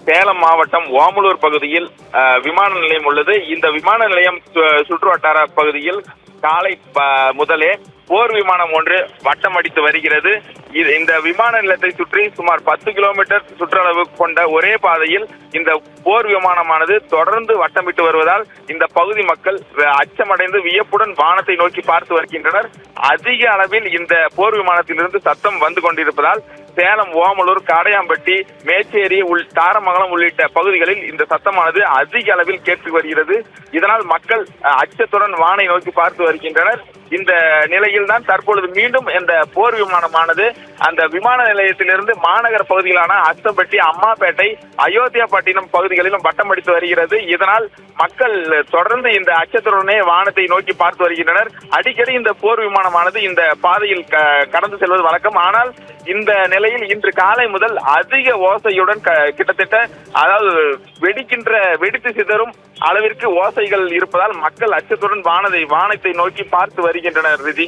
சேலம் மாவட்டம் ஓமலூர் பகுதியில் விமான நிலையம் உள்ளது. இந்த விமான நிலையம் சுற்று வட்டார பகுதியில் காலை முதலே போர் விமானம் ஒன்று வட்டம் அடித்து வருகிறது. இந்த விமான நிலையத்தை சுற்றி சுமார் 10 கிலோமீட்டர் சுற்றளவு கொண்ட ஒரே பாதையில் இந்த போர் விமானமானது தொடர்ந்து வட்டமிட்டு வருவதால் இந்த பகுதி மக்கள் அச்சமடைந்து வியப்புடன் வானத்தை நோக்கி பார்த்து வருகின்றனர். அதிக அளவில் இந்த போர் விமானத்திலிருந்து சத்தம் வந்து கொண்டிருப்பதால் சேலம், ஓமலூர், காடையாம்பட்டி, மேச்சேரி, தாரமங்கலம் உள்ளிட்ட பகுதிகளில் இந்த சத்தமானது அதிக அளவில் கேட்டு வருகிறது. இதனால் மக்கள் அச்சத்துடன் வானை நோக்கி பார்த்து வருகின்றனர். இந்த நிலையில் தான் தற்பொழுது மீண்டும் இந்த போர் விமானமானது அந்த விமான நிலையத்திலிருந்து மாநகர பகுதிகளான அஸ்தம்பட்டி, அம்மாப்பேட்டை, அயோத்தியாபட்டினம் பகுதிகளிலும் வட்டம் அடித்து வருகிறது. இதனால் மக்கள் தொடர்ந்து இந்த அச்சத்துடனே வானத்தை நோக்கி பார்த்து வருகின்றனர். அடிக்கடி இந்த போர் விமானமானது இந்த பாதையில் கடந்து செல்வது வழக்கம். ஆனால் இந்த நிலையில் இன்று காலை முதல் அதிக ஓசையுடன் கிட்டத்தட்ட அதாவது வெடித்து சிதறும் அளவிற்கு ஓசைகள் இருப்பதால் மக்கள் அச்சத்துடன் வானத்தை நோக்கி பார்த்து வருகின்றனர். ரிதி.